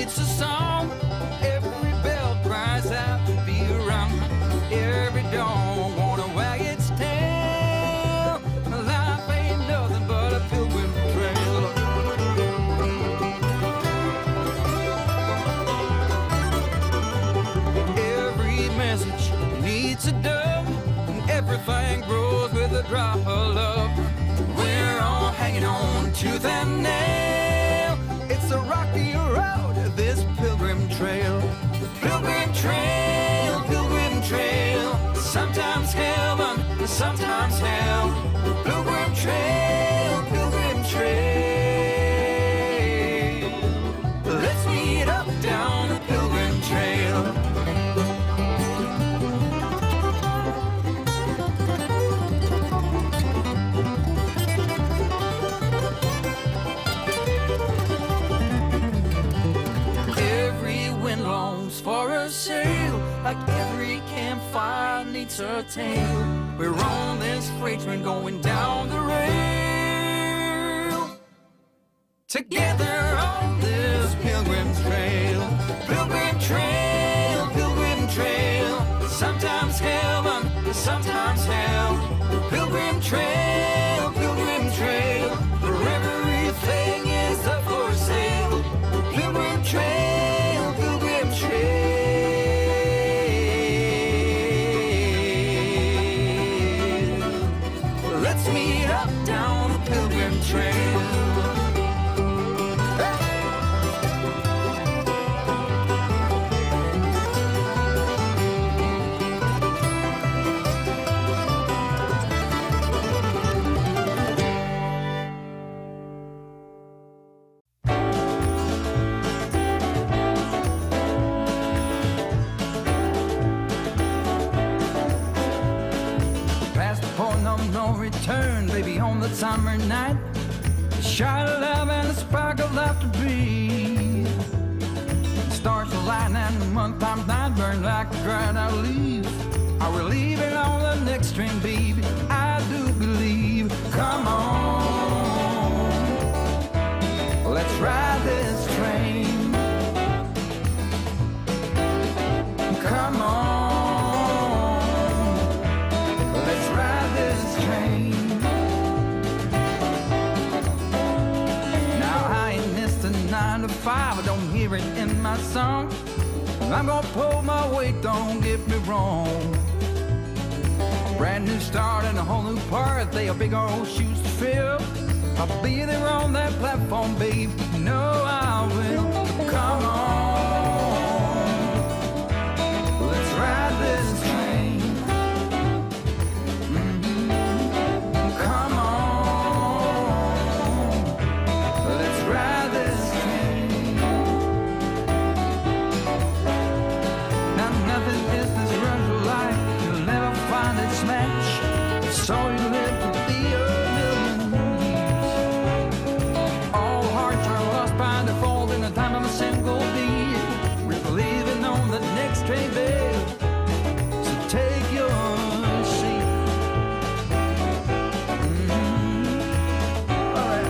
It's a song. Every bell cries out, be around. Every dawn wanna wag its tail. Life ain't nothing but a pilgrim trail. Every message needs a dove, and everything grows with a drop of love. We're all hanging on tooth and nail. It's a rocky road, this pilgrim trail. Pilgrim trail, pilgrim trail. Sometimes heaven, sometimes hell. Pilgrim trail, pilgrim trail. Let's meet up down the pilgrim trail. For a sail, like every campfire needs a tale. We're on this freight train going down the rail. Together on this pilgrim trail. Pilgrim trail, pilgrim trail. Sometimes heaven, sometimes hell. Pilgrim trail, pilgrim trail. Where everything is up for sale. Pilgrim trail, pilgrim trail. Let's meet up down the pilgrim trail. No return, baby, on the summer night. A shot of love and a spark of love to breathe. Stars align and the month times night burn like a dried out leaf. Are we leaving on the next train, baby? I do believe. Come on, let's ride this train. Come on. I don't hear it in my song. I'm gonna pull my weight, don't get me wrong. Brand new start and a whole new part. They are big old shoes to fill. I'll be there on that platform, babe. You know I will. Come on, let's ride this train. Come on, let's ride this train. So you live to be a million years. All hearts are lost by default in the time of a single beat. We're leaving on the next train, babe. So take your seat. All right.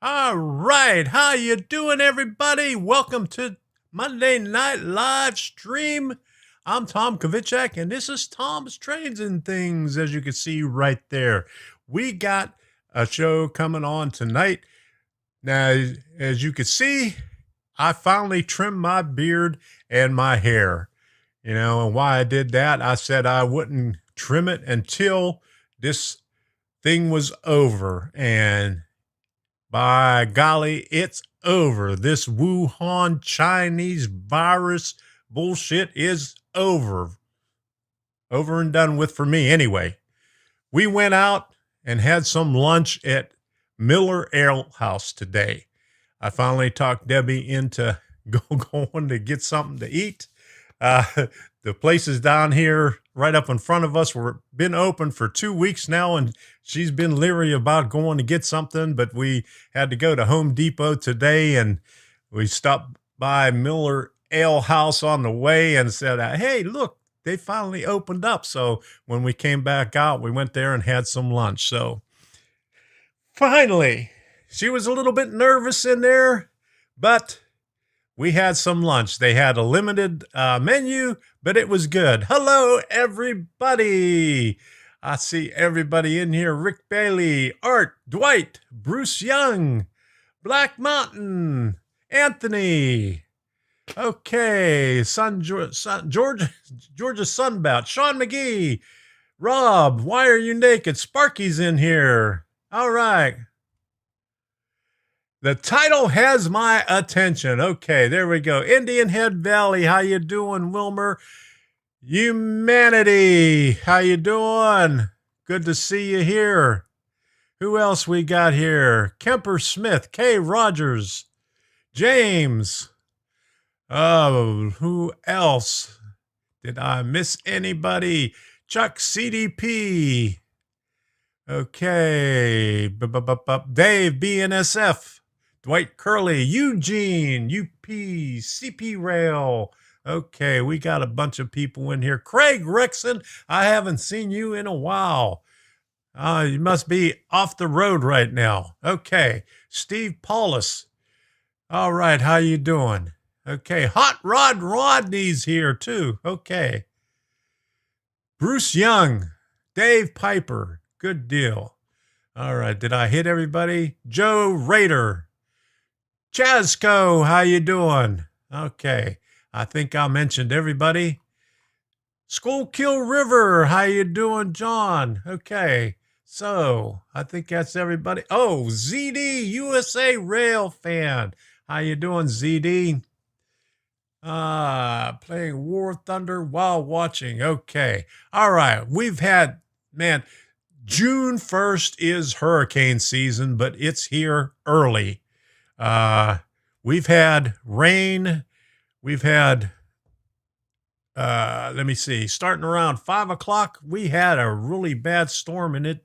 All right, how you doing, everybody? Welcome to Monday Night Live Stream. I'm Tom Kovichak, and this is Tom's Trains and Things, as you can see right there. We got a show coming on tonight. Now, as you can see, I finally trimmed my beard and my hair. And why I did that, I said I wouldn't trim it until this thing was over. And by golly, it's over. This Wuhan Chinese virus bullshit is over. Over and done with for me anyway. We went out and had some lunch at Miller Ale House today. I finally talked Debbie into going to get something to eat. The places down here right up in front of us were been open for 2 weeks now, and she's been leery about going to get something, but we had to go to Home Depot today, and we stopped by Miller Ale House on the way and said, hey, look, they finally opened up. So when we came back out, we went there and had some lunch. So finally, she was a little bit nervous in there, but we had some lunch. They had a limited menu, but it was good. Hello, everybody. I see everybody in here. Rick Bailey, Art, Dwight, Bruce Young, Black Mountain, Anthony. Okay, Georgia Sunbout, Sean McGee, Rob, Why Are You Naked? Sparky's in here. All right. The title has my attention. Okay, there we go. Indian Head Valley, how you doing, Wilmer? Humanity, how you doing? Good to see you here. Who else we got here? Kemper Smith, Kay Rogers, James. Oh, who else? Did I miss anybody? Chuck CDP. Okay. Dave BNSF. Dwight Curley, Eugene, UP, CP Rail. Okay, we got a bunch of people in here. Craig Rexon, I haven't seen you in a while. You must be off the road right now. Okay, Steve Paulus. All right, how you doing? Okay, Hot Rod Rodney's here too. Okay. Bruce Young, Dave Piper, good deal. All right, did I hit everybody? Joe Rader. Chasco, how you doing? Okay, I think I mentioned everybody. Schuylkill River, how you doing, John? Okay, so I think that's everybody. Oh, ZD USA Rail fan, how you doing, ZD? Playing War Thunder while watching. Okay, all right. We've had, man, June 1st is hurricane season, but it's here early. We've had rain. We've had, let me see, starting around 5 o'clock, we had a really bad storm, and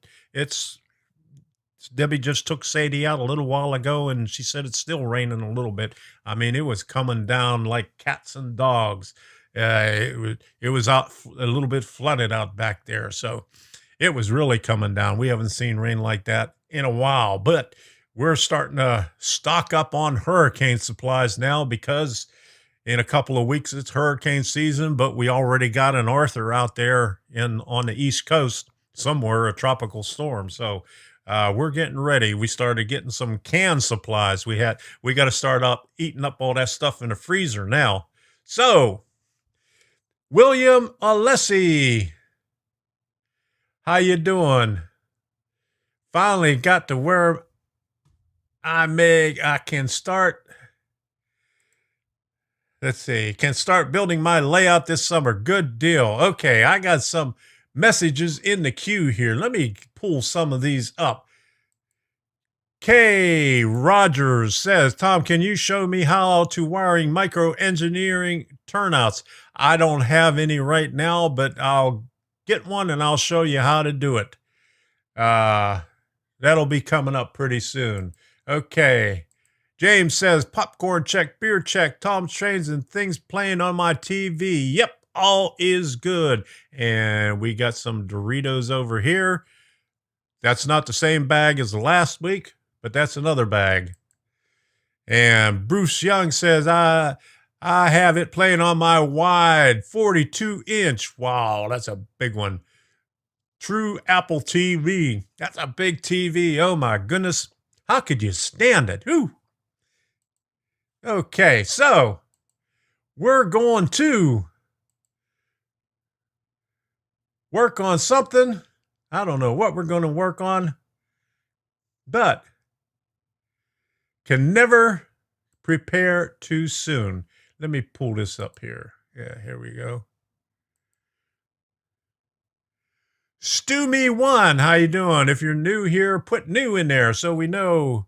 Debbie just took Sadie out a little while ago, and she said it's still raining a little bit. I mean, it was coming down like cats and dogs. It was out a little bit flooded out back there. So it was really coming down. We haven't seen rain like that in a while, but we're starting to stock up on hurricane supplies now because in a couple of weeks it's hurricane season, but we already got an Arthur out there on the East Coast somewhere, a tropical storm. So we're getting ready. We started getting some canned supplies. We got to start up eating up all that stuff in the freezer now. So William Alessi, how you doing? Finally got to where I can start. Let's see, can start building my layout this summer. Good deal. Okay, I got some messages in the queue here. Let me pull some of these up. Kay Rogers says, Tom, can you show me how to wiring micro engineering turnouts? I don't have any right now, but I'll get one and I'll show you how to do it. That'll be coming up pretty soon. Okay. James says, popcorn check, beer check, Tom's Trains and Things playing on my TV. Yep, all is good. And we got some Doritos over here. That's not the same bag as the last week, but that's another bag. And Bruce Young says, I have it playing on my wide 42-inch. Wow, that's a big one. True Apple TV. That's a big TV. Oh my goodness. How could you stand it? Whew. Okay, so we're going to work on something. I don't know what we're going to work on, but can never prepare too soon. Let me pull this up here. Yeah, here we go. Stew Me One, how you doing? If you're new here, put new in there so we know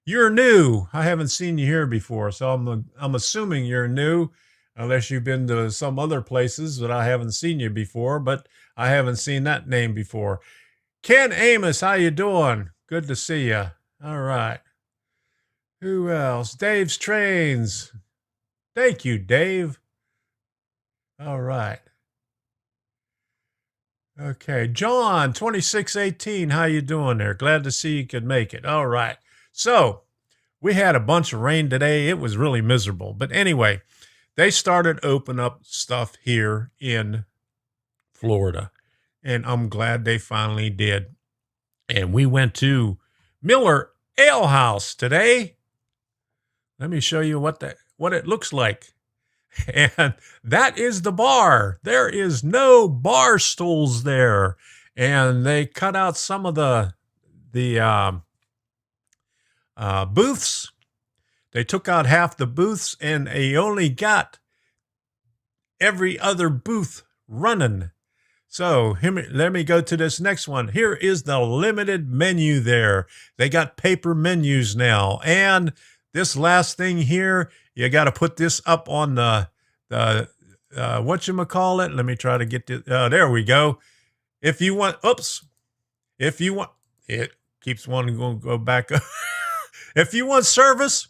you're new. I haven't seen you here before, so I'm assuming you're new, unless you've been to some other places that I haven't seen you before, but I haven't seen that name before. Ken Amos, how you doing? Good to see you. All right. Who else? Dave's Trains. Thank you, Dave. All right. Okay, John, 2618, how you doing there? Glad to see you could make it. All right. So, we had a bunch of rain today. It was really miserable. But anyway, they started opening up stuff here in Florida. And I'm glad they finally did. And we went to Miller Ale House today. Let me show you what it looks like. And that is the bar. There is no bar stools there. And they cut out some of the booths. They took out half the booths, and they only got every other booth running. So let me go to this next one. Here is the limited menu there. They got paper menus now. And this last thing here, you got to put this up on the whatchamacallit. Let me try to get this. There we go. If you want, it keeps wanting to go back up. If you want service,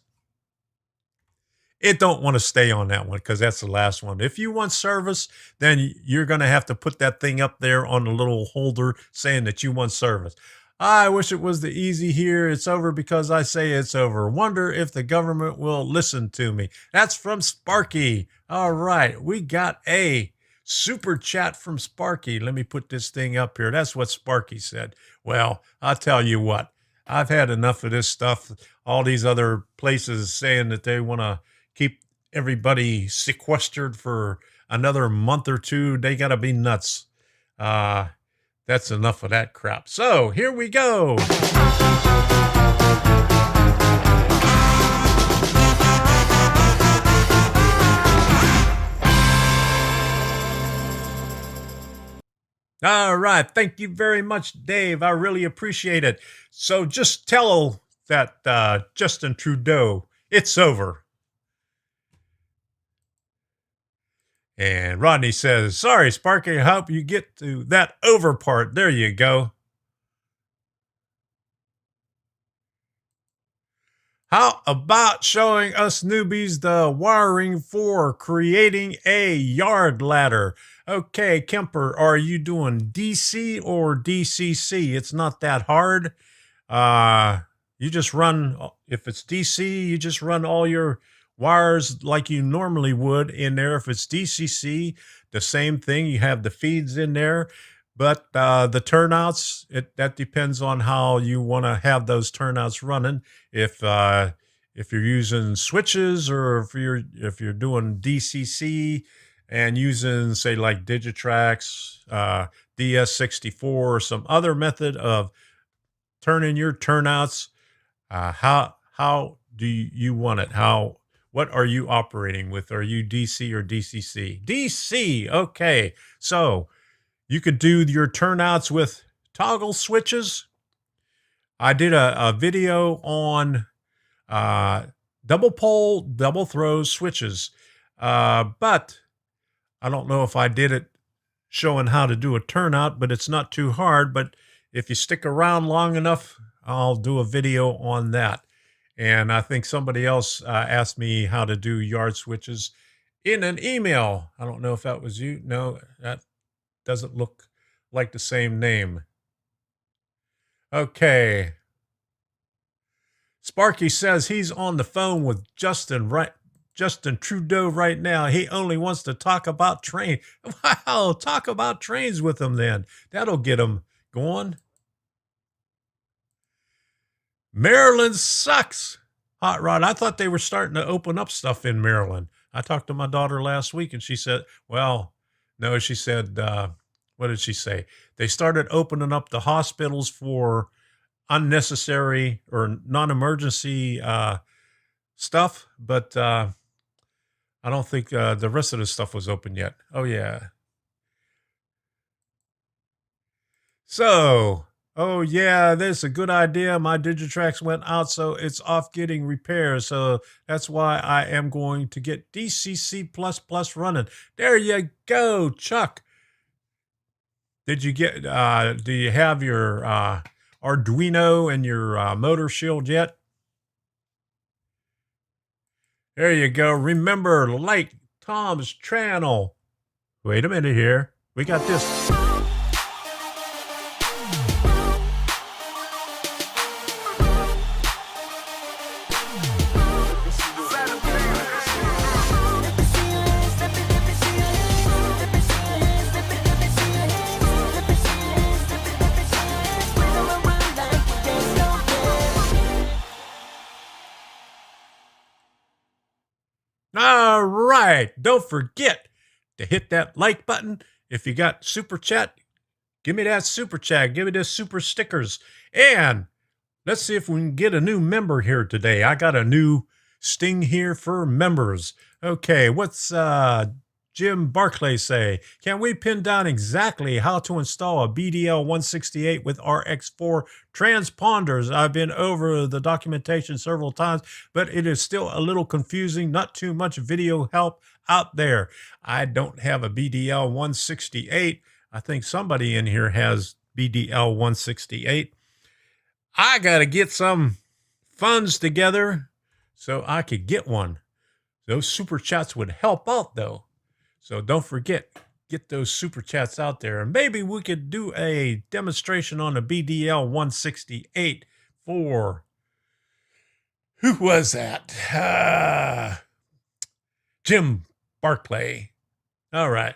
it don't want to stay on that one because that's the last one. If you want service, then you're going to have to put that thing up there on the little holder saying that you want service. I wish it was the easy here. It's over because I say it's over. Wonder if the government will listen to me. That's from Sparky. All right. We got a super chat from Sparky. Let me put this thing up here. That's what Sparky said. Well, I'll tell you what. I've had enough of this stuff. All these other places saying that they want to keep everybody sequestered for another month or two. They got to be nuts. That's enough of that crap. So here we go. All right. Thank you very much, Dave. I really appreciate it. So just tell that Justin Trudeau, it's over. And Rodney says, sorry, Sparky, I hope you get to that over part. There you go. How about showing us newbies the wiring for creating a yard ladder? Okay, Kemper, are you doing DC or DCC? It's not that hard. You just run, if it's DC, you just run all your wires like you normally would in there. If it's DCC, the same thing. You have the feeds in there, but the turnouts, that depends on how you want to have those turnouts running. If you're using switches, or if you're doing DCC and using, say, like Digitrax, DS64, or some other method of turning your turnouts, how do you want it? What are you operating with? Are you DC or DCC? DC, okay. So you could do your turnouts with toggle switches. I did a video on double pole, double throw switches, but I don't know if I did it showing how to do a turnout, but it's not too hard. But if you stick around long enough, I'll do a video on that. And I think somebody else asked me how to do yard switches in an email. I don't know if that was you. No, that doesn't look like the same name. Okay. Sparky says he's on the phone with Justin Trudeau right now. He only wants to talk about train. Wow, talk about trains with him then. That'll get him going. Maryland sucks. Hot Rod, I thought they were starting to open up stuff in Maryland. I talked to my daughter last week and she said, well, no, she said, what did she say? They started opening up the hospitals for unnecessary or non-emergency stuff, but I don't think the rest of the stuff was open yet. Oh, yeah. So, oh yeah, that's a good idea. My Digitrax went out, so it's off getting repairs. So that's why I am going to get DCC++ running. There you go, Chuck. Did you get, do you have your Arduino and your motor shield yet? There you go. Remember, like Tom's channel. Wait a minute here. We got this. All right. Don't forget to hit that like button. If you got super chat, give me that super chat. Give me the super stickers. And let's see if we can get a new member here today. I got a new sting here for members. Okay, what's Jim Barclay say? Can we pin down exactly how to install a BDL168 with RX4 transponders? I've been over the documentation several times, but it is still a little confusing. Not too much video help out there. I don't have a BDL168. I think somebody in here has BDL168. I got to get some funds together so I could get one. Those super chats would help out, though. So don't forget, get those super chats out there. And maybe we could do a demonstration on a BDL 168 for, who was that? Jim Barclay. All right.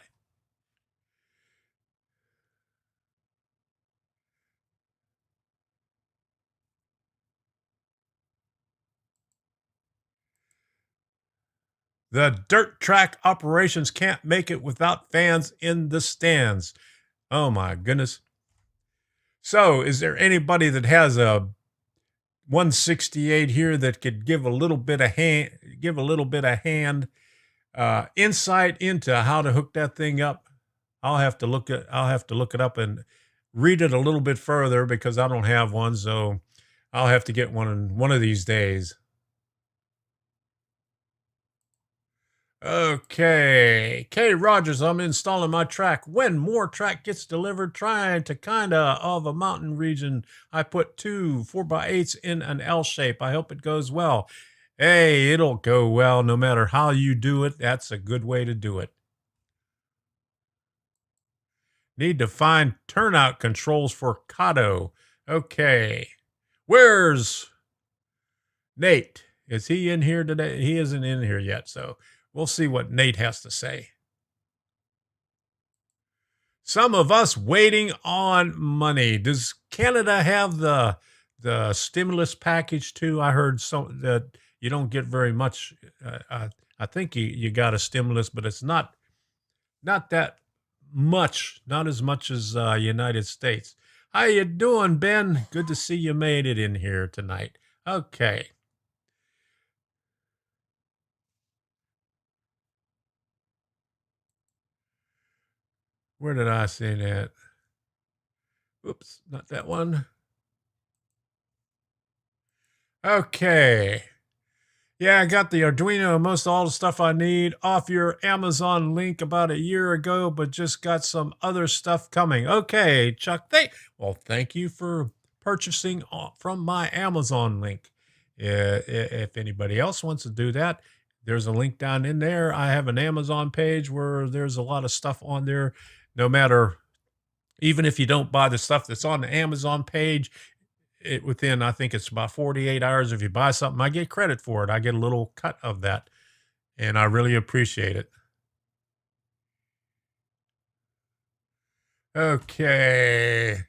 The dirt track operations can't make it without fans in the stands. Oh my goodness. So is there anybody that has a 168 here that could give a little bit of hand, insight into how to hook that thing up? I'll have to look it up and read it a little bit further because I don't have one. So I'll have to get one of these days. Okay, K Rogers, I'm installing my track. When more track gets delivered, trying to kinda of a mountain region, I put 2 4x8s in an L shape. I hope it goes well. Hey, it'll go well no matter how you do it. That's a good way to do it. Need to find turnout controls for Kato. Okay, where's Nate? Is he in here today? He isn't in here yet, so we'll see what Nate has to say. Some of us waiting on money. Does Canada have the stimulus package too? I heard that you don't get very much. I think you got a stimulus, but it's not that much. Not as much as United States. How you doing, Ben? Good to see you made it in here tonight. Okay. Where did I say that? Oops, not that one. Okay. Yeah, I got the Arduino, most all the stuff I need off your Amazon link about a year ago, but just got some other stuff coming. Okay, Chuck, thank you for purchasing from my Amazon link. If anybody else wants to do that, there's a link down in there. I have an Amazon page where there's a lot of stuff on there. No matter, even if you don't buy the stuff that's on the Amazon page, within, I think it's about 48 hours, if you buy something, I get credit for it. I get a little cut of that, and I really appreciate it. Okay.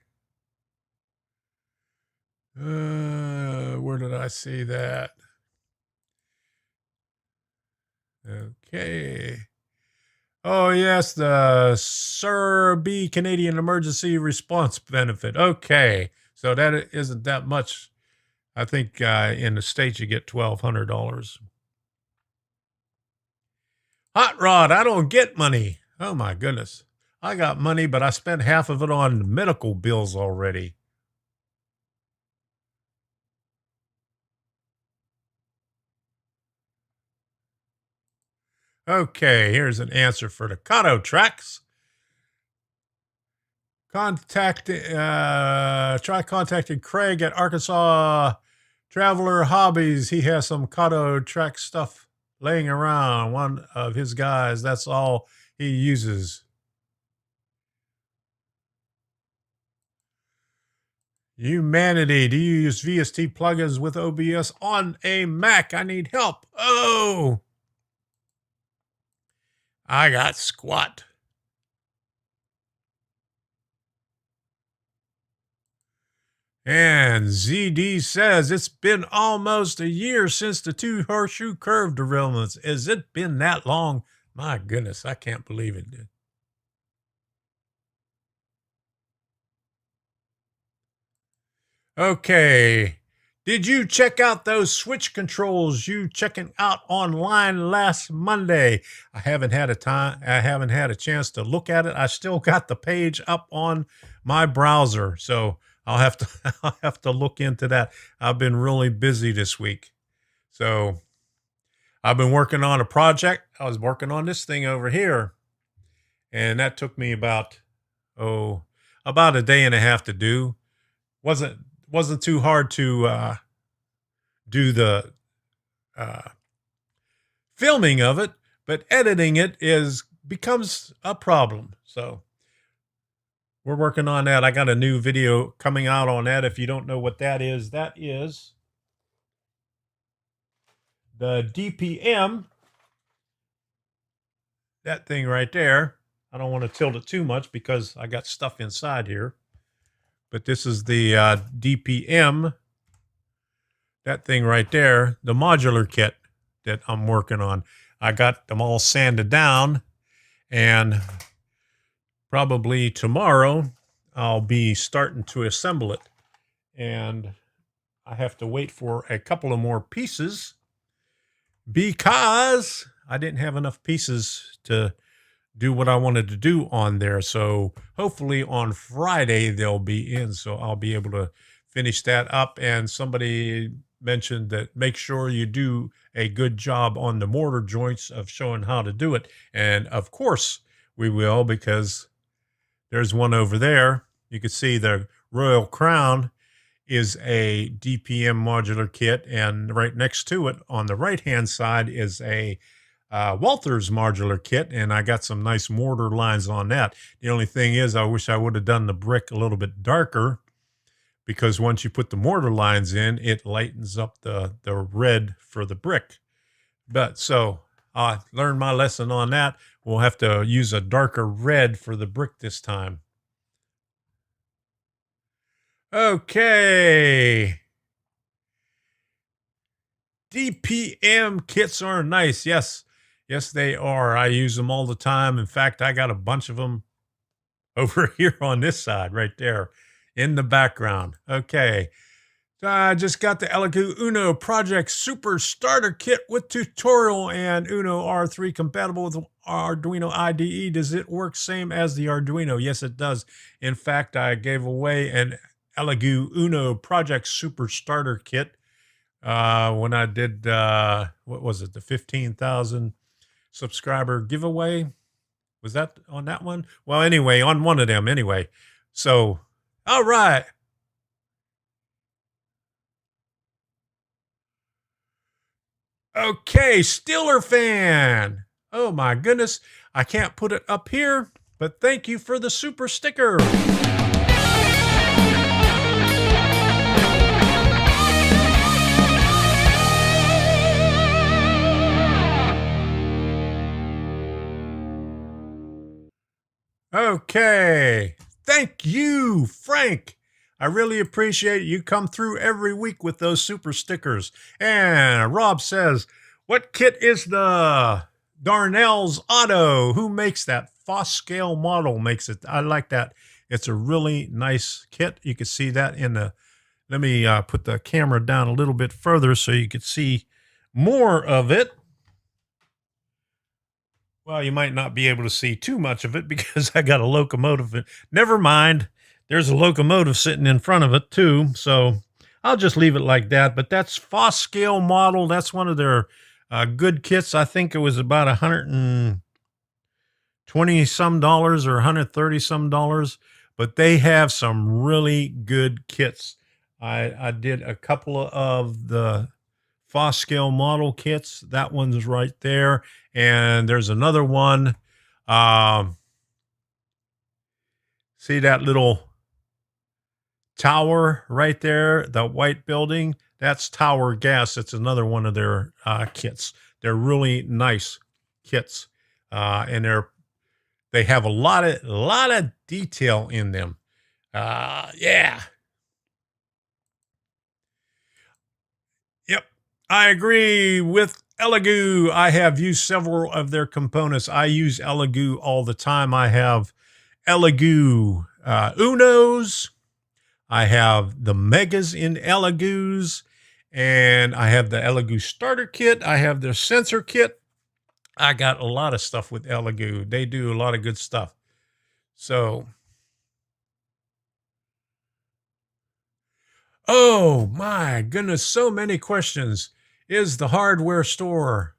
Where did I see that? Okay. Oh, yes, the Sir B Canadian Emergency Response Benefit. Okay. So that isn't that much. I think in the States you get $1,200. Hot Rod, I don't get money. Oh, my goodness. I got money, but I spent half of it on medical bills already. Okay, here's an answer for the Kato tracks. Try contacting Craig at Arkansas Traveler Hobbies. He has some Kato track stuff laying around. One of his guys, that's all he uses. Humanity, do you use VST plugins with OBS on a Mac? I need help. Oh, I got squat. And ZD says, it's been almost a year since the 2 horseshoe curve derailments. Has it been that long? My goodness, I can't believe it. Okay. Did you check out those switch controls you checking out online last Monday? I haven't had a chance to look at it. I still got the page up on my browser, so I'll have to look into that. I've been really busy this week. So I've been working on a project. I was working on this thing over here, and that took me about a day and a half to do. Wasn't too hard to do the filming of it, but editing it becomes a problem. So we're working on that. I got a new video coming out on that. If you don't know what that is the DPM. That thing right there. I don't want to tilt it too much because I got stuff inside here. But this is the DPM, that thing right there, the modular kit that I'm working on. I got them all sanded down, and probably tomorrow I'll be starting to assemble it. And I have to wait for a couple of more pieces because I didn't have enough pieces to do what I wanted to do on there. So hopefully on Friday they'll be in, so I'll be able to finish that up. And somebody mentioned that make sure you do a good job on the mortar joints of showing how to do it. And of course we will, because there's one over there. You can see the Royal Crown is a DPM modular kit, and right next to it on the right hand side is a Walther's modular kit, and I got some nice mortar lines on that. The only thing is, I wish I would have done the brick a little bit darker, because once you put the mortar lines in, it lightens up the red for the brick. But so I learned my lesson on that. We'll have to use a darker red for the brick this time. Okay. DPM kits are nice. Yes. Yes, they are. I use them all the time. In fact, I got a bunch of them over here on this side right there in the background. Okay. I just got the Elegoo Uno Project Super Starter Kit with tutorial and Uno R3 compatible with Arduino IDE. Does it work same as the Arduino? Yes, it does. In fact, I gave away an Elegoo Uno Project Super Starter Kit when I did, what was it, the 15,000 subscriber giveaway. Was that on that one? Well, anyway, on one of them anyway. So, all right. Okay, Steeler fan. Oh my goodness. I can't put it up here, but thank you for the super sticker. Okay. Thank you, Frank. I really appreciate you come through every week with those super stickers. And Rob says, what kit is the Darnell's Auto? Who makes that? Foss Scale Model makes it. I like that. It's a really nice kit. You can see that in the, let me put the camera down a little bit further so you can see more of it. Well, you might not be able to see too much of it because I got a locomotive. Never mind. There's a locomotive sitting in front of it too. So I'll just leave it like that. But that's Foss Scale Model. That's one of their good kits. I think it was about $120 some or $130 some. But they have some really good kits. I did a couple of the Foss Scale Model kits. That one's right there. And there's another one. See that little tower right there, the white building? That's Tower Gas. It's another one of their kits. They're really nice kits. And they have a lot of detail in them. Yeah. Yep. I agree with Elegoo. I have used several of their components. I use Elegoo all the time. I have Elegoo Unos. I have the Megas in Elegoos. And I have the Elegoo starter kit. I have their sensor kit. I got a lot of stuff with Elegoo. They do a lot of good stuff. So, oh my goodness, so many questions. Is the hardware store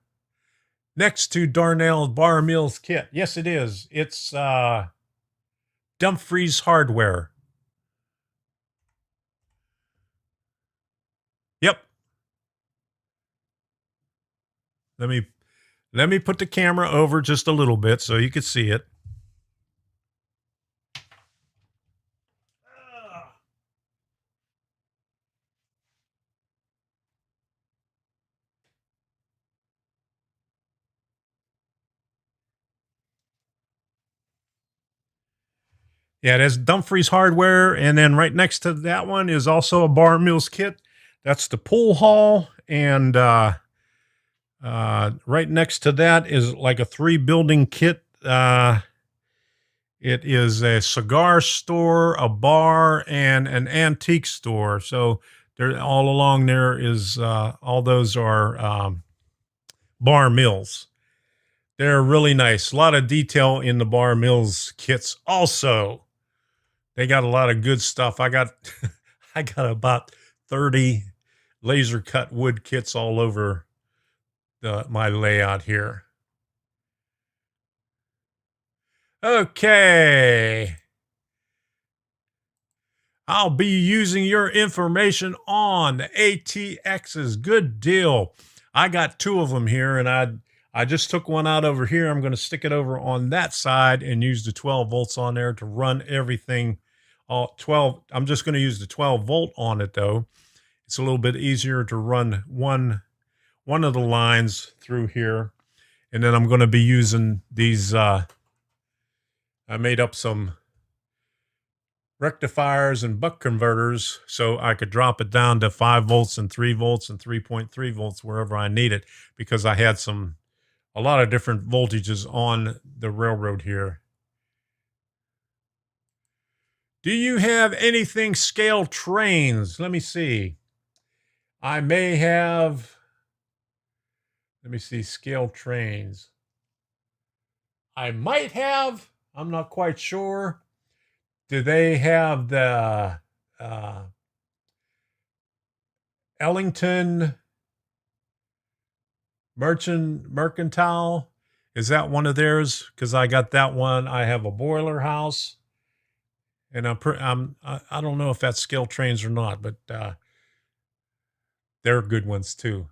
next to Darnell Bar Mills kit? Yes, it is. It's Dumfries Hardware. Yep. Let me put the camera over just a little bit so you can see it. Yeah, that's Dumfries Hardware. And then right next to that one is also a Bar Mills kit. That's the pool hall. And right next to that is like a 3-building kit. It is a cigar store, a bar, and an antique store. So there, all along there is all those are Bar Mills. They're really nice. A lot of detail in the Bar Mills kits also. They got a lot of good stuff. I got I got about 30 laser cut wood kits all over my layout here. Okay. I'll be using your information on the ATXs. Good deal. I got 2 of them here, and I just took one out over here. I'm going to stick it over on that side and use the 12 volts on there to run everything. All 12. I'm just going to use the 12 volt on it though. It's a little bit easier to run one of the lines through here. And then I'm going to be using these, I made up some rectifiers and buck converters so I could drop it down to 5 volts and 3 volts and 3.3 volts wherever I need it, because I had a lot of different voltages on the railroad here. Do you have anything scale trains? Let me see. I may have, let me see, scale trains. I might have, I'm not quite sure. Do they have the Ellington Mercantile? Is that one of theirs? Because I got that one. I have a boiler house. And I don't know if that's scale trains or not, but they're good ones too.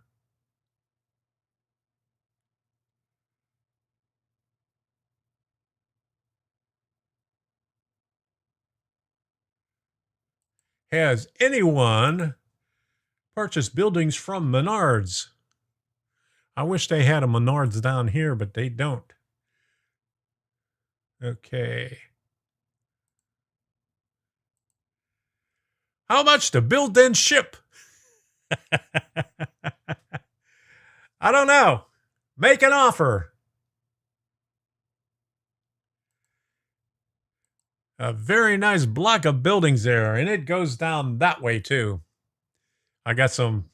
Has anyone purchased buildings from Menards? I wish they had a Menards down here, but they don't. Okay. How much to build then ship? I don't know. Make an offer. A very nice block of buildings there, and it goes down that way too. I got some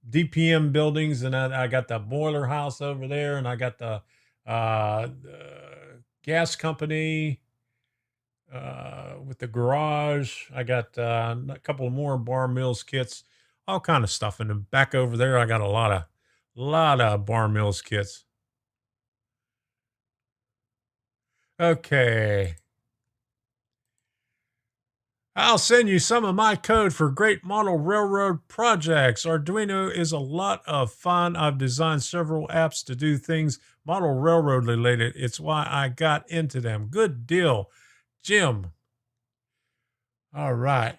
DPM buildings, and I got the boiler house over there, and I got the gas company with the garage. I got a couple more bar mills kits, all kind of stuff. And then back over there, I got a lot of bar mills kits. Okay. I'll send you some of my code for great model railroad projects. Arduino is a lot of fun. I've designed several apps to do things model railroad related. It's why I got into them. Good deal, Jim. All right.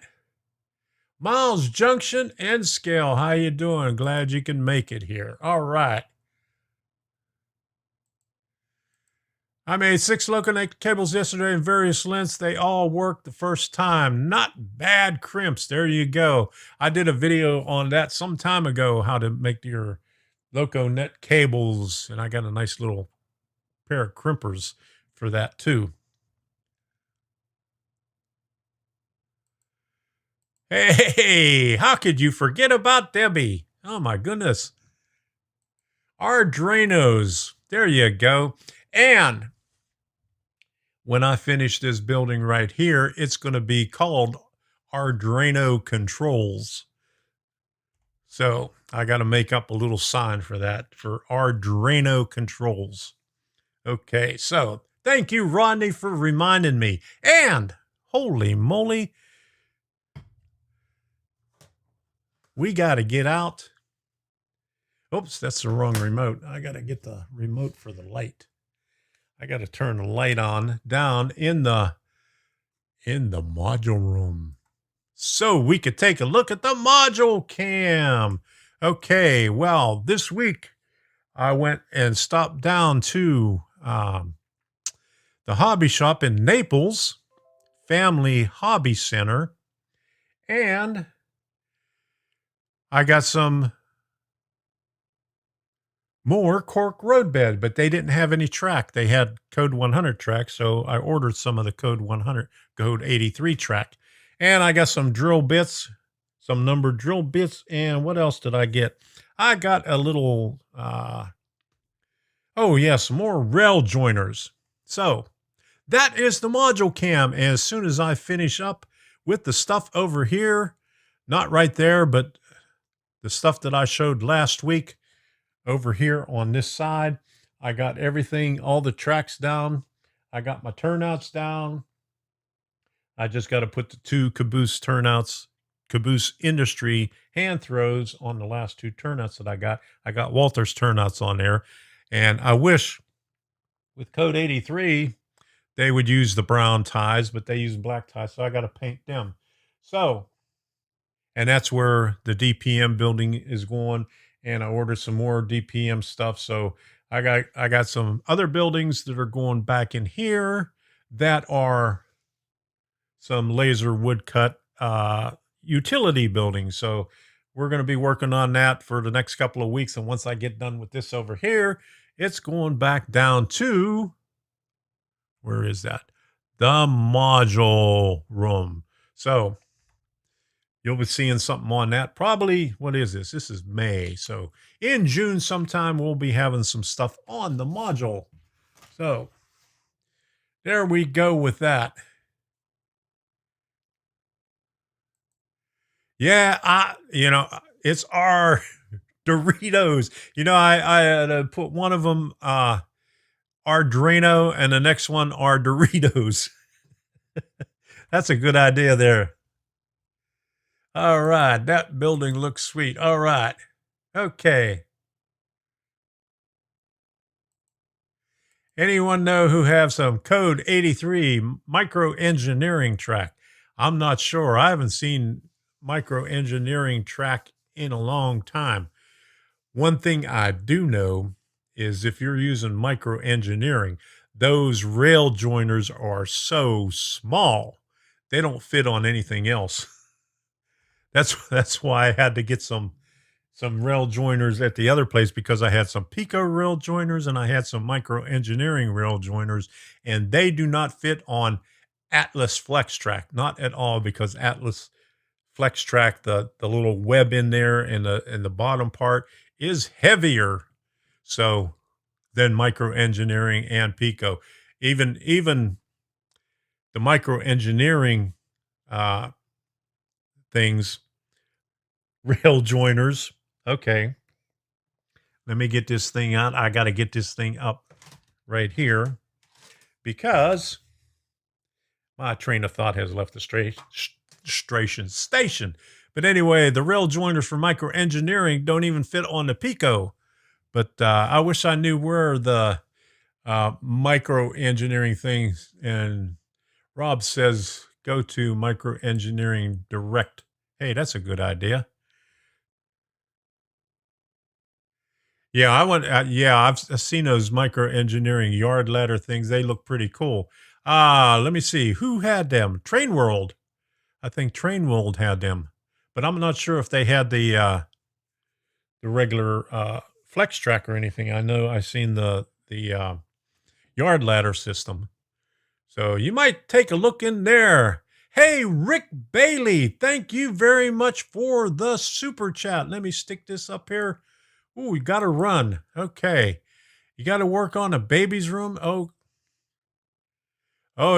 Miles Junction and Scale. How you doing? Glad you can make it here. All right. I made 6 low-connect cables yesterday in various lengths. They all worked the first time. Not bad crimps. There you go. I did a video on that some time ago, how to make your LocoNet cables, and I got a nice little pair of crimpers for that too. Hey, how could you forget about Debbie? Oh my goodness. Arduinos. There you go. And when I finish this building right here, it's going to be called Arduino Controls. So I got to make up a little sign for that, for Arduino Controls. Okay, so thank you, Rodney, for reminding me. And holy moly, we got to get out. Oops, that's the wrong remote. I got to get the remote for the light. I got to turn the light on down in the module room so we could take a look at the module cam. Okay, well, this week I went and stopped down to the hobby shop in Naples, Family Hobby Center, and I got some more cork roadbed, but they didn't have any track. They had code 100 track, so I ordered some of the code 100, code 83 track. And I got some drill bits, some numbered drill bits, and what else did I get? I got a little, oh yes, more rail joiners. So that is the module cam. And as soon as I finish up with the stuff over here, not right there, but the stuff that I showed last week, over here on this side, I got everything, all the tracks down. I got my turnouts down. I just got to put the 2 Caboose turnouts, Caboose Industry hand throws on the last 2 turnouts that I got. I got Walther's turnouts on there. And I wish with code 83, they would use the brown ties, but they use black ties. So I got to paint them. So, and that's where the DPM building is going. And I ordered some more DPM stuff. So I got some other buildings that are going back in here that are some laser woodcut utility buildings. So we're going to be working on that for the next couple of weeks. And once I get done with this over here, it's going back down to, where is that? The module room. So you'll be seeing something on that. Probably, what is this? This is May. So in June sometime, we'll be having some stuff on the module. So there we go with that. Yeah, it's our Doritos. I had to put one of them Arduino and the next one are Doritos. That's a good idea there. All right, that building looks sweet. All right, okay. Anyone know who have some code 83 microengineering track? I'm not sure. I haven't seen microengineering track in a long time. One thing I do know is if you're using microengineering, those rail joiners are so small, they don't fit on anything else. That's why I had to get some rail joiners at the other place, because I had some Pico rail joiners and I had some micro engineering rail joiners, and they do not fit on Atlas Flex Track, not at all, because Atlas Flex Track, the little web in there in the bottom part is heavier so than micro engineering and Pico. Even the micro engineering things, rail joiners. Okay. Let me get this thing out. I got to get this thing up right here because my train of thought has left the station. But anyway, the rail joiners for micro engineering don't even fit on the Pico. But I wish I knew where the micro engineering things, and Rob says go to micro engineering direct. Hey, that's a good idea. Yeah, I went. Yeah, I've seen those micro engineering yard ladder things. They look pretty cool. Let me see who had them. Train World. I think Train World had them, but I'm not sure if they had the regular flex track or anything. I know I've seen the yard ladder system. So you might take a look in there. Hey, Rick Bailey, thank you very much for the super chat. Let me stick this up here. Ooh, you got to run. Okay. You got to work on a baby's room. Oh,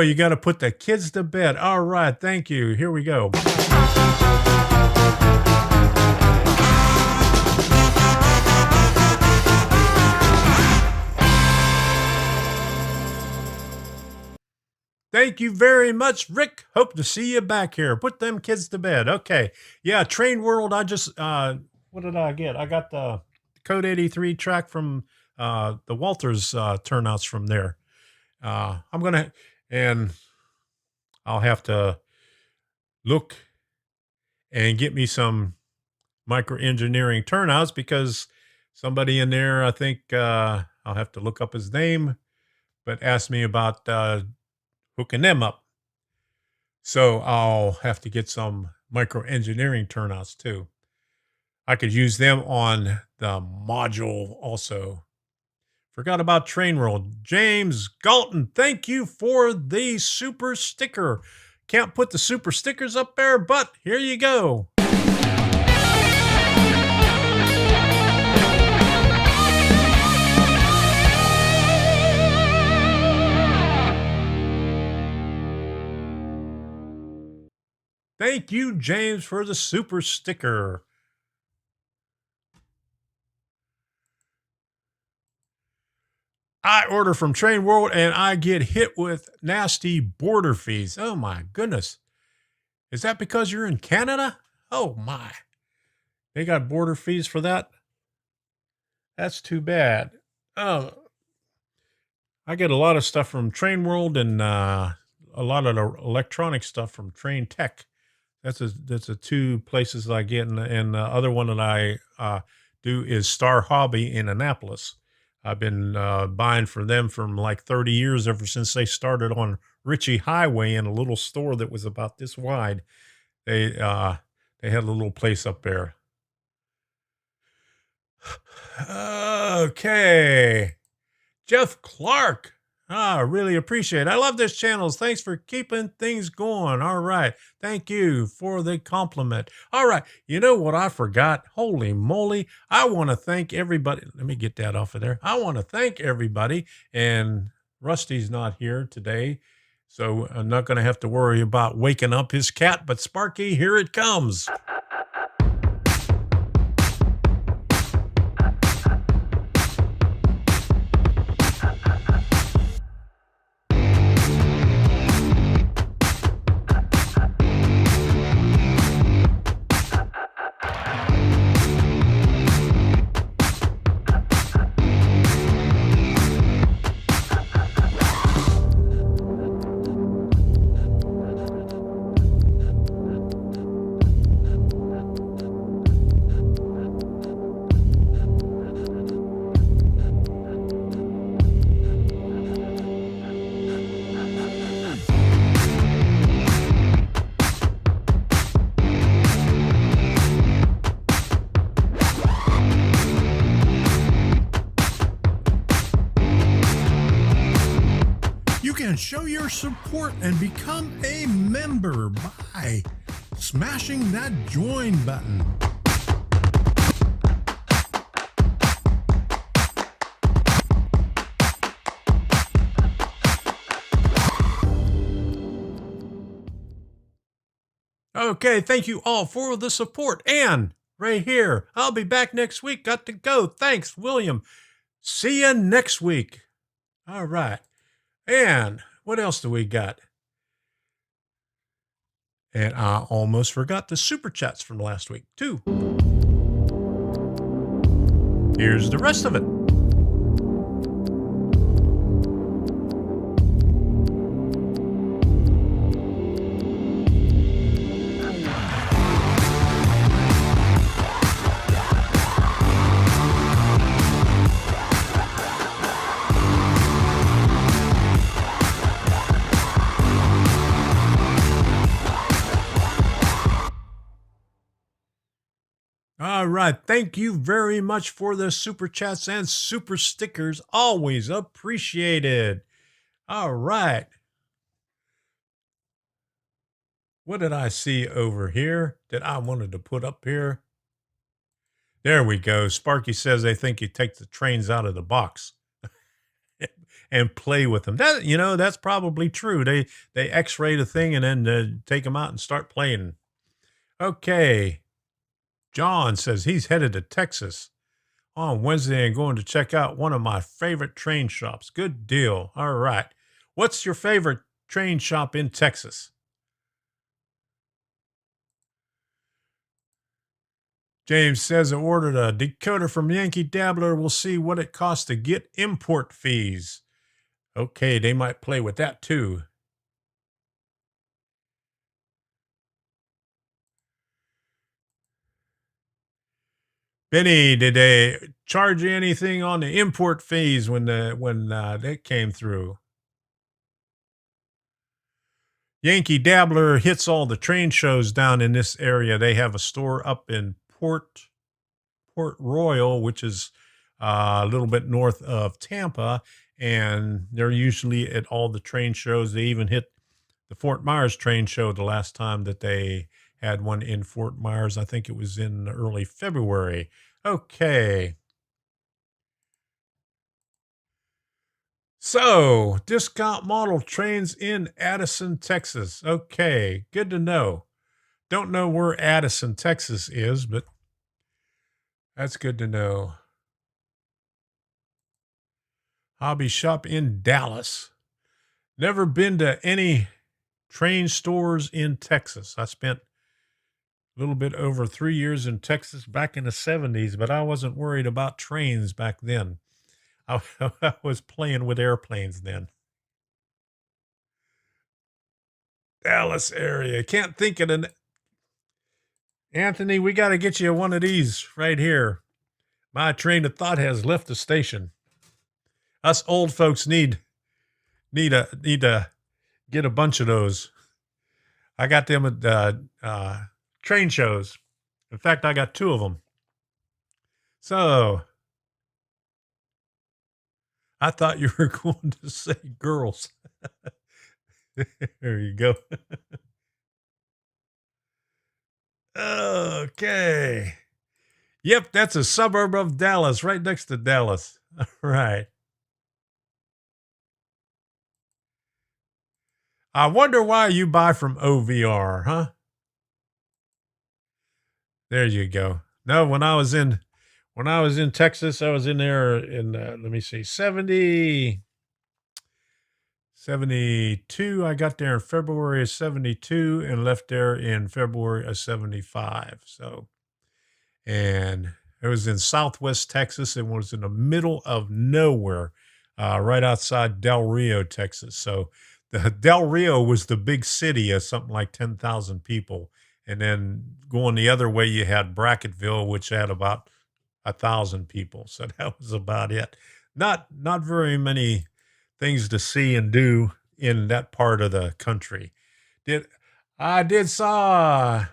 you got to put the kids to bed. All right. Thank you. Here we go. Thank you very much, Rick. Hope to see you back here. Put them kids to bed. Okay. Yeah, Train World, I just, what did I get? I got the Code 83 track from the Walters turnouts from there. And I'll have to look and get me some micro engineering turnouts, because somebody in there, I think I'll have to look up his name, but asked me about hooking them up. So I'll have to get some micro engineering turnouts too. I could use them on the module also. Forgot about Train World. James Galton, thank you for the super sticker. Can't put the super stickers up there, but here you go. Thank you, James, for the super sticker. I order from Train World and I get hit with nasty border fees. Oh my goodness. Is that because you're in Canada? Oh my. They got border fees for that? That's too bad. Oh, I get a lot of stuff from Train World and a lot of the electronic stuff from Train Tech. That's the two places that I get, and the other one that I do is Star Hobby in Annapolis. I've been buying from them for like 30 years, ever since they started on Ritchie Highway in a little store that was about this wide. They had a little place up there. Okay, Jeff Clark. I really appreciate it. I love this channel. Thanks for keeping things going. All right. Thank you for the compliment. All right. You know what I forgot? Holy moly. I want to thank everybody. Let me get that off of there. I want to thank everybody. And Rusty's not here today, so I'm not going to have to worry about waking up his cat. But Sparky, here it comes. and show your support and become a member by smashing that join button. Okay, thank you all for the support. And right here, I'll be back next week. Got to go. Thanks, William. See you next week. All right. And what else do we got? And I almost forgot the super chats from last week, too. Here's the rest of it. All right. Thank you very much for the super chats and super stickers. Always appreciated. All right. What did I see over here that I wanted to put up here? There we go. Sparky says they think you take the trains out of the box and play with them. That, that's probably true. They x-ray the thing and then take them out and start playing. Okay. John says he's headed to Texas on Wednesday and going to check out one of my favorite train shops. Good deal. All right. What's your favorite train shop in Texas? James says I ordered a decoder from Yankee Dabbler. We'll see what it costs to get import fees. Okay, they might play with that too. Benny, did they charge you anything on the import fees when that came through? Yankee Dabbler hits all the train shows down in this area. They have a store up in Port Royal, which is a little bit north of Tampa, and they're usually at all the train shows. They even hit the Fort Myers train show the last time that they had one in Fort Myers. I think it was in early February. Okay. So, discount model trains in Addison, Texas. Okay, good to know. Don't know where Addison, Texas is, but that's good to know. Hobby shop in Dallas. Never been to any train stores in Texas. I spent a little bit over 3 years in Texas back in the 70s, but I wasn't worried about trains back then. I was playing with airplanes then. Dallas area. Can't think of an... Anthony, we got to get you one of these right here. My train of thought has left the station. Us old folks need to get a bunch of those. I got them at train shows. In fact, I got 2 of them. So I thought you were going to say girls. There you go. Okay. Yep, that's a suburb of Dallas, right next to Dallas. All right. I wonder why you buy from OVR, huh? There you go. No, when I was in Texas, I was in there in, let me see, 72. I got there in February of 72 and left there in February of 75. So, and it was in Southwest Texas. It was in the middle of nowhere, right outside Del Rio, Texas. So the Del Rio was the big city of something like 10,000 people. And then going the other way, you had Brackettville, which had about 1,000 people. So that was about it. Not very many things to see and do in that part of the country. I did saw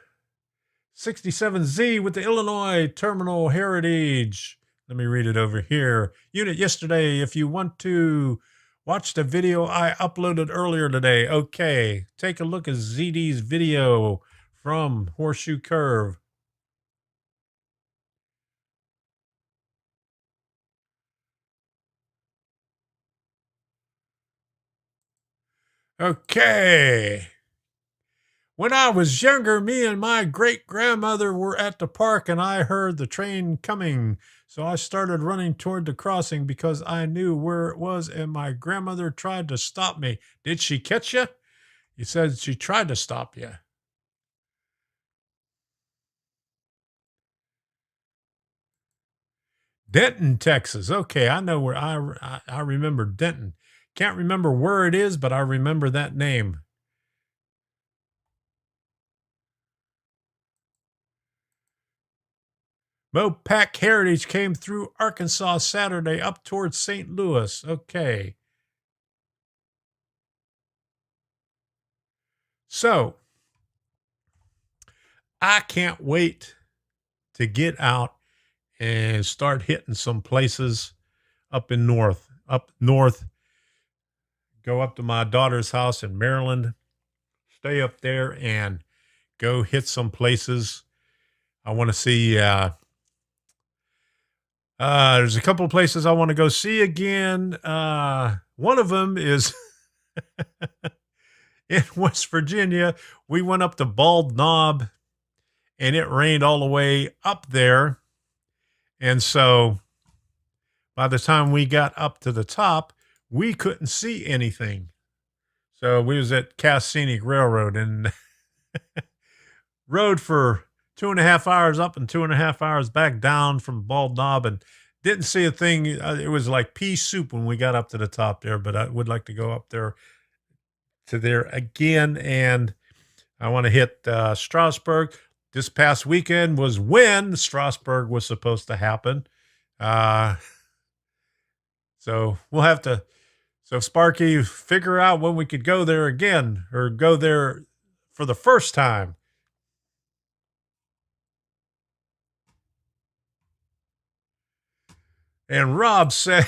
67Z with the Illinois Terminal Heritage. Let me read it over here. Unit yesterday, if you want to Watch the video I uploaded earlier today. Okay, take a look at ZD's video from Horseshoe Curve. Okay. When I was younger, me and my great-grandmother were at the park and I heard the train coming. So I started running toward the crossing because I knew where it was and my grandmother tried to stop me. Did she catch you? You said she tried to stop you. Denton, Texas. Okay, I know where I remember Denton. Can't remember where it is, but I remember that name. Mopac Heritage came through Arkansas Saturday up towards St. Louis. Okay. So I can't wait to get out and start hitting some places up north, go up to my daughter's house in Maryland, stay up there and go hit some places. I want to see, there's a couple of places I want to go see again. One of them is in West Virginia. We went up to Bald Knob and it rained all the way up there. And so by the time we got up to the top, we couldn't see anything. So we was at Cass Scenic Railroad and rode for 2.5 hours up and 2.5 hours back down from Bald Knob and didn't see a thing. It was like pea soup when we got up to the top there, but I would like to go up there again. And I want to hit Strasburg. This past weekend was when Strasburg was supposed to happen. So we'll have to, Sparky, figure out when we could go there again or go there for the first time. And Rob said,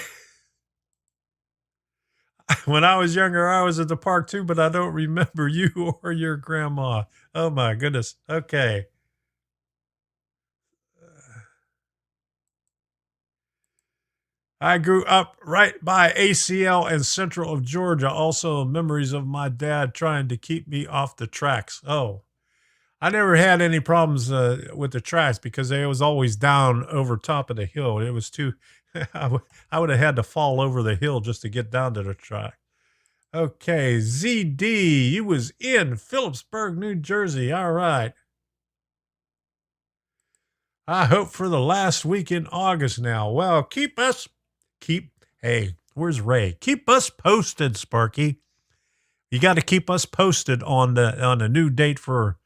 when I was younger, I was at the park too, but I don't remember you or your grandma. Oh my goodness. Okay. I grew up right by ACL and Central of Georgia. Also, memories of my dad trying to keep me off the tracks. Oh, I never had any problems with the tracks because they was always down over top of the hill. It was too, I would have had to fall over the hill just to get down to the track. Okay, ZD, you was in Phillipsburg, New Jersey. All right. I hope for the last week in August now. Well, hey, where's Ray? Keep us posted, Sparky. You got to keep us posted on the new date for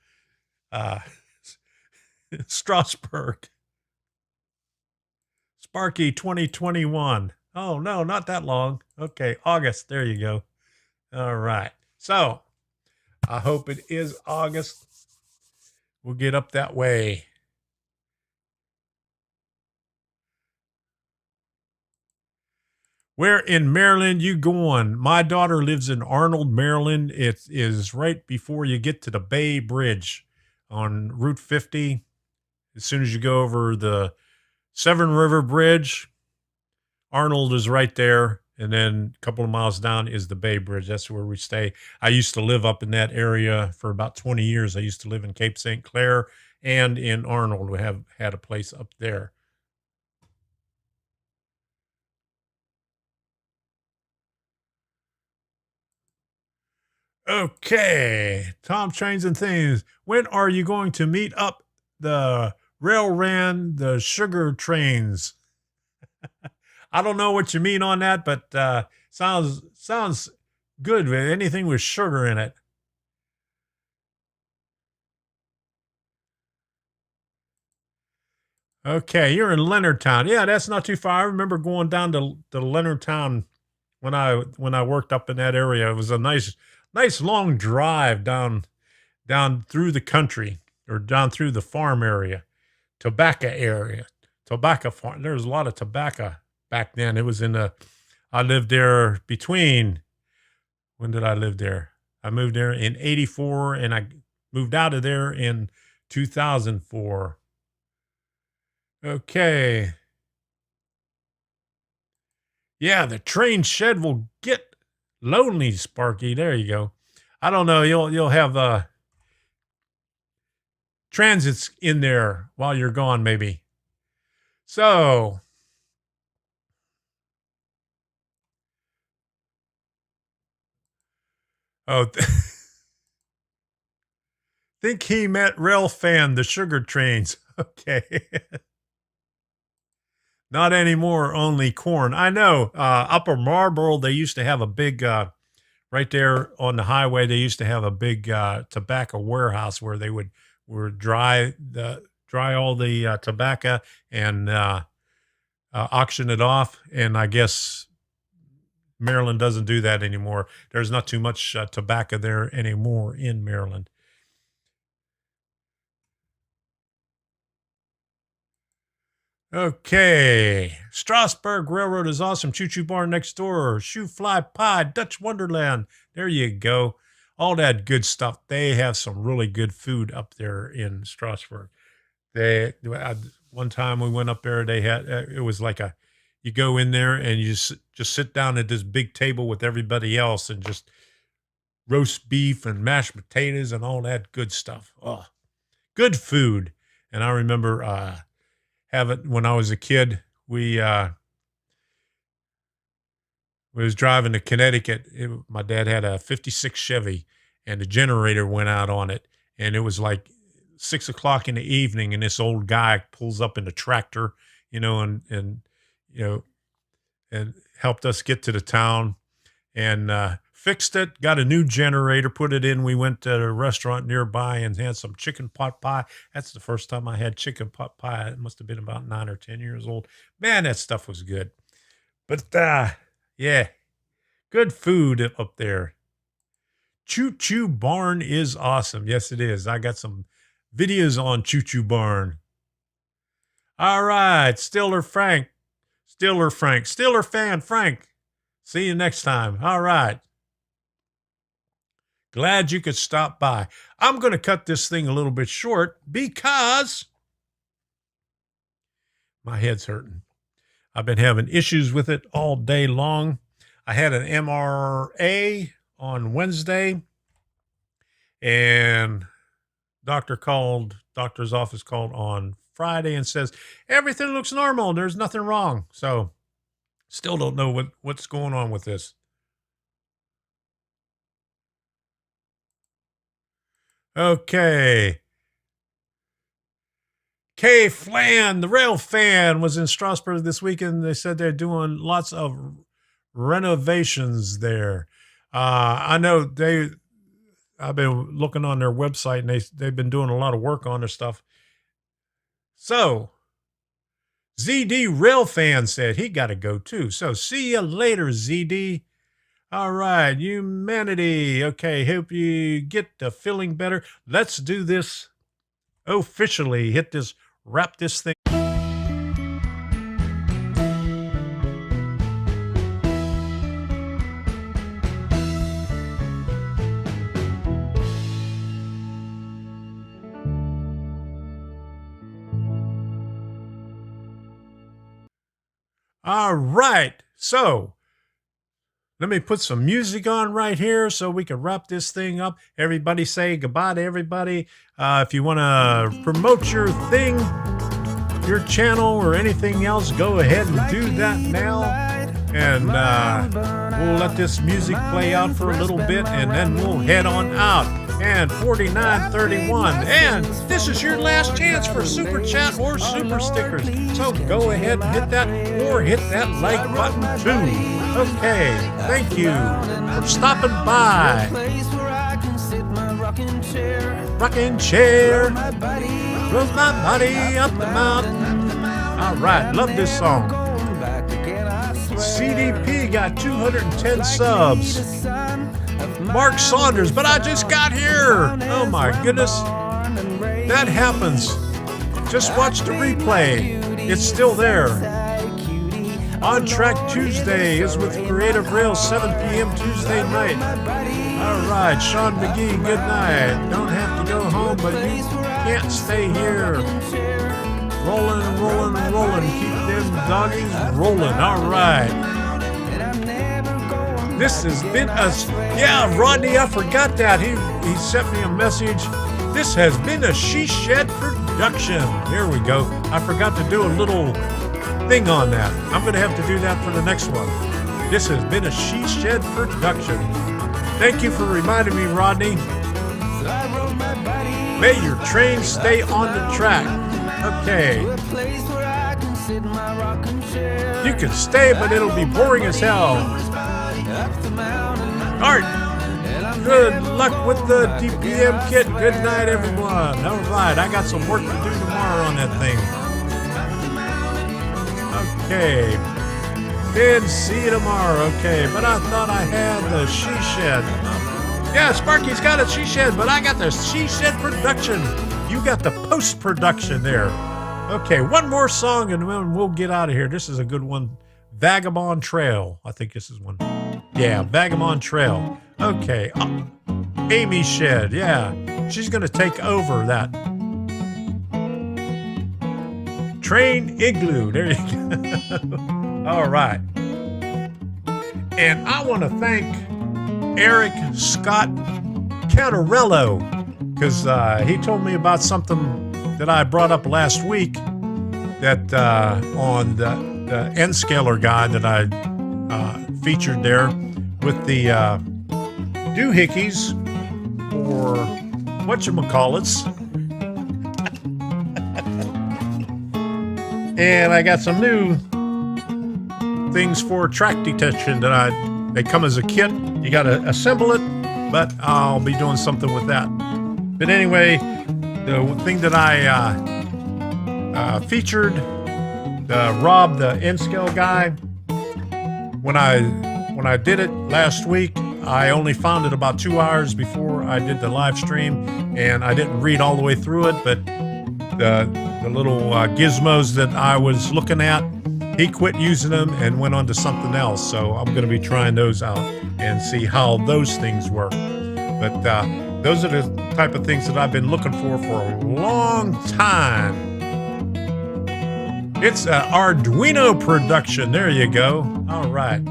Strasburg. Sparky 2021. Oh, no, not that long. Okay, August. There you go. All right. So I hope it is August. We'll get up that way. Where in Maryland you going? My daughter lives in Arnold, Maryland. It is right before you get to the Bay Bridge on Route 50. As soon as you go over the Severn River Bridge, Arnold is right there. And then a couple of miles down is the Bay Bridge. That's where we stay. I used to live up in that area for about 20 years. I used to live in Cape St. Clair and in Arnold. We have had a place up there. Okay, Tom Trains and Things. When are you going to meet up the the sugar trains? I don't know what you mean on that, but sounds good with anything with sugar in it. Okay, you're in Leonardtown. Yeah, that's not too far. I remember going down to Leonardtown when I worked up in that area. It was a nice long drive down through the country or down through the farm area, tobacco farm. There was a lot of tobacco back then. It was in the I lived there between, when did I live there? I moved there in 84 and I moved out of there in 2004. Okay. Yeah, the train shed will get lonely, Sparky. There you go. I don't know. You'll have transits in there while you're gone, maybe. So, oh, think he met Railfan, the sugar trains. Okay. Not anymore, only corn. I know. Upper Marlboro, they used to have a big, right there on the highway, they used to have a big tobacco warehouse where they would dry all the tobacco and auction it off. And I guess Maryland doesn't do that anymore. There's not too much tobacco there anymore in Maryland. Okay. Strasburg Railroad is awesome. Choo Choo Bar next door. Shoe Fly Pie, Dutch Wonderland. There you go. All that good stuff. They have some really good food up there in Strasburg. One time we went up there, they had, it was like you go in there and you just sit down at this big table with everybody else and just roast beef and mashed potatoes and all that good stuff. Oh, good food. And I remember, when I was a kid, we was driving to Connecticut. My dad had a 56 Chevy and the generator went out on it. And it was like 6 o'clock in the evening. And this old guy pulls up in the tractor, and helped us get to the town and fixed it, got a new generator, put it in. We went to a restaurant nearby and had some chicken pot pie. That's the first time I had chicken pot pie. It must have been about 9 or 10 years old. Man, that stuff was good. But, yeah, good food up there. Choo Choo Barn is awesome. Yes, it is. I got some videos on Choo Choo Barn. All right, Stiller Fan Frank. See you next time. All right. Glad you could stop by. I'm going to cut this thing a little bit short because my head's hurting. I've been having issues with it all day long. I had an MRA on Wednesday, and doctor's office called on Friday and says, everything looks normal. There's nothing wrong. So still don't know what's going on with this. Okay. K. Flan, the Railfan, was in Strasburg this weekend. They said they're doing lots of renovations there. I know I've been looking on their website and they've been doing a lot of work on their stuff. So ZD Railfan said he got to go too. So see you later, ZD. All right, humanity. Okay, hope you get to feeling better. Let's do this officially. Wrap this thing. All right, so let me put some music on right here so we can wrap this thing up. Everybody say goodbye to everybody. If you want to promote your thing, your channel, or anything else, go ahead and do that now. And we'll let this music play out for a little bit, and then we'll head on out. And 4931. And this is your last chance for Super Chat or Super Stickers. So go ahead and hit that, or hit that like button too. Okay, thank you for stopping by. Rocking chair, rolls my body up the mountain. All right, love this song. CDP got 210 subs. Mark Saunders, but I just got here. Oh my goodness. That happens. Just watch the replay. It's still there. On Track Tuesday is with Creative Rail, 7 p.m. Tuesday night. All right, Sean McGee, good night. Don't have to go home, but you can't stay here. Rolling and rolling and rolling. Keep them doggies rolling. All right. This has been us. Yeah, Rodney, I forgot that. He sent me a message. This has been a She Shed production. Here we go. I forgot to do a little thing on that. I'm going to have to do that for the next one. This has been a She Shed production. Thank you for reminding me, Rodney. May your train stay on the track. Okay. You can stay, but it'll be boring as hell. Art, good luck with the DPM kit. Good night, everyone. All right, I got some work to do tomorrow on that thing. Okay. Then see you tomorrow. Okay, but I thought I had the She Shed. Yeah, Sparky's got a She Shed, but I got the She Shed production. You got the post-production there. Okay, one more song and then we'll get out of here. This is a good one. Vagabond Trail. I think this is one. Yeah, Vagabond Trail. Okay. Amy Shed. Yeah. She's going to take over that. Train Igloo. There you go. All right. And I want to thank Eric Scott Cantarello because he told me about something that I brought up last week that on the N-Scaler guide that I featured there with the doohickeys or whatchamacallits. And I got some new things for track detection that they come as a kit. You got to assemble it, but I'll be doing something with that. But anyway, the thing that I featured, Rob, the N-Scale guy, when I did it last week, I only found it about 2 hours before I did the live stream, and I didn't read all the way through it, but the little gizmos that I was looking at, he quit using them and went on to something else. So I'm going to be trying those out and see how those things work. But those are the type of things that I've been looking for a long time. It's an Arduino production. There you go. All right.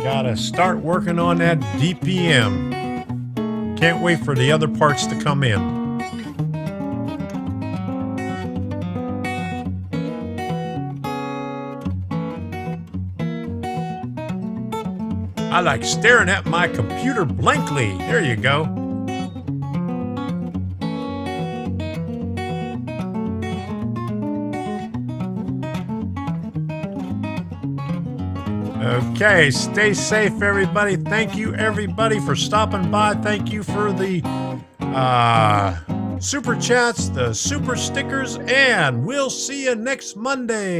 Gotta start working on that DPM. Can't wait for the other parts to come in. I like staring at my computer blankly. There you go. Okay, stay safe, everybody. Thank you, everybody, for stopping by. Thank you for the super chats, the super stickers, and we'll see you next Monday.